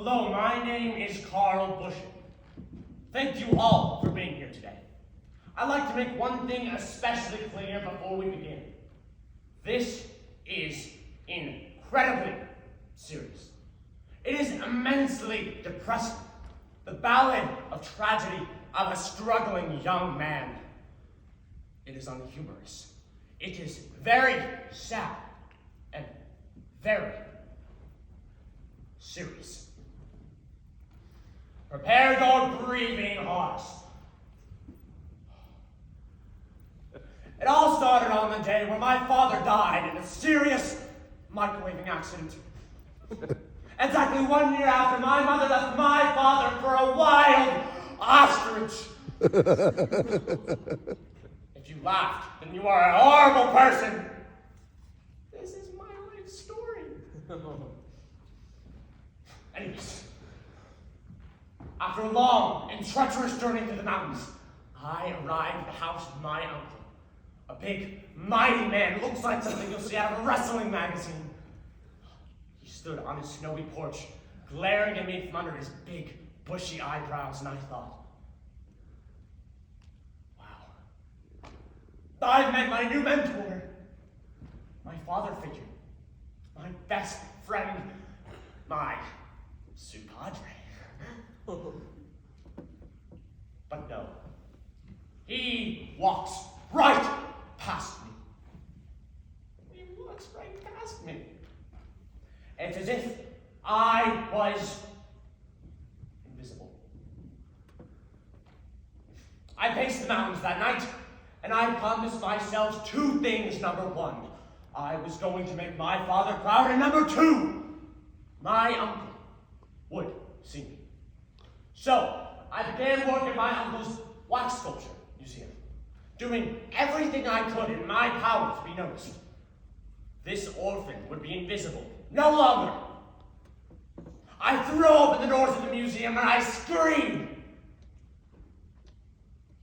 Hello, my name is Carl Bush. Thank you all for being here today. I'd like to make one thing especially clear before we begin. This is incredibly serious. It is immensely depressing. The ballad of tragedy of a struggling young man. It is unhumorous. It is very sad and very serious. Prepare your grieving hearts. It all started on the day when my father died in a serious microwaving accident. Exactly 1 year after my mother left my father for a wild ostrich. If you laughed, then you are a horrible person. This is my life story. Anyways, after a long and treacherous journey through the mountains, I arrived at the house of my uncle. A big, mighty man, looks like something you'll see out of a wrestling magazine. He stood on his snowy porch, glaring at me from under his big, bushy eyebrows, and I thought, wow, I've met my new mentor, my father figure, my best friend, my compadre. But no, he walks right past me. He walks right past me. It's as if I was invisible. I paced the mountains that night, and I promised myself two things. Number one, I was going to make my father proud, and number two, my uncle would see me. So, I began work at my uncle's wax sculpture museum, doing everything I could in my power to be noticed. This orphan would be invisible no longer. I threw open the doors of the museum and I screamed.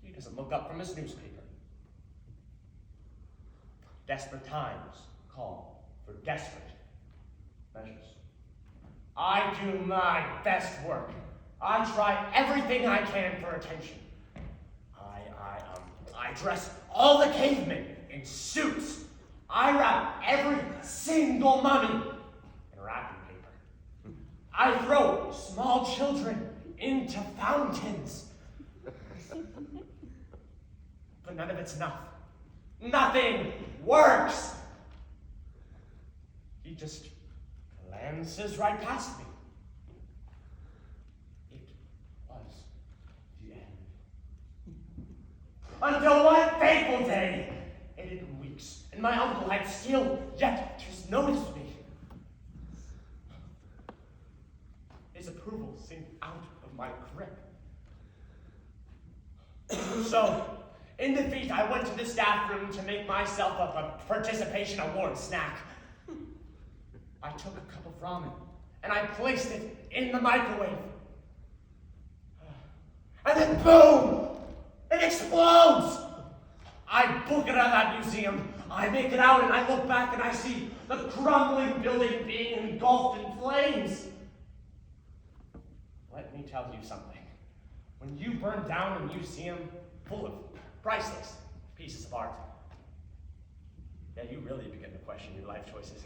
He doesn't look up from his newspaper. Desperate times call for desperate measures. I do my best work. I try everything I can for attention. I dress all the cavemen in suits. I wrap every single mummy in wrapping paper. I throw small children into fountains. But none of it's enough. Nothing works. He just glances right past me. It was the end. Until one fateful day, it had been weeks, and my uncle had still yet to notice me. His approval seemed out of my grip. So, in defeat, I went to the staff room to make myself a participation award snack. I took a cup of ramen, and I placed it in the microwave. And then boom! It explodes! I book it out of that museum. I make it out and I look back and I see the crumbling building being engulfed in flames. Let me tell you something. When you burn down a museum full of priceless pieces of art, then you really begin to question your life choices.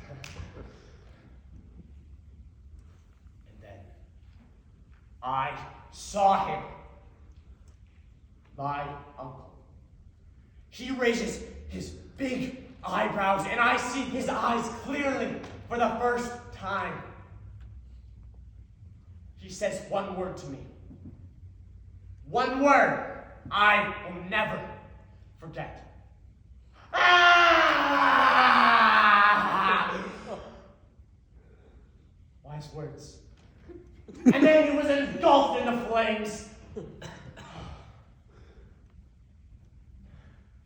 And then I saw him. My uncle. He raises his big eyebrows, and I see his eyes clearly for the first time. He says one word to me. One word I will never forget. Ah! Wise words. And then he was engulfed in the flames.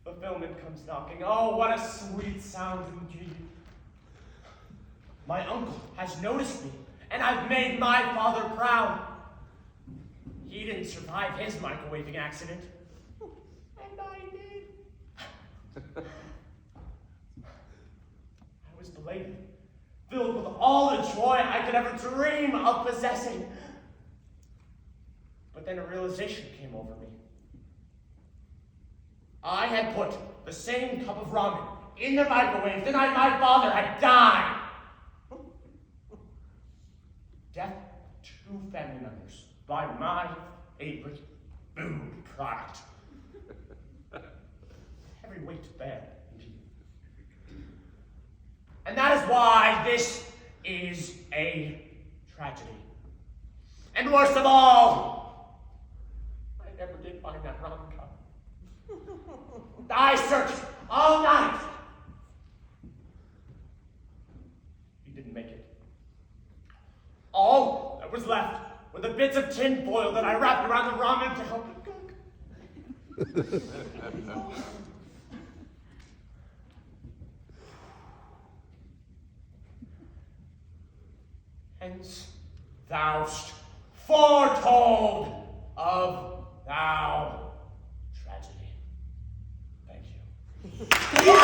Fulfillment comes knocking. Oh, what a sweet sound indeed. My uncle has noticed me, and I've made my father proud. He didn't survive his microwaving accident, and I did. I was belated, filled with all the joy I could ever dream of possessing. But then a realization came over me. I had put the same cup of ramen in the microwave the night my father had died. Death of 2 family members by my favorite food product. Heavy weight to bear, indeed. And that is why this is a tragedy. And worst of all, I never did find that ramen cup. I searched all night. You didn't make it. All that was left were the bits of tin foil that I wrapped around the ramen to help it cook. Hence, thou'st foretold of thou tragedy. Thank you.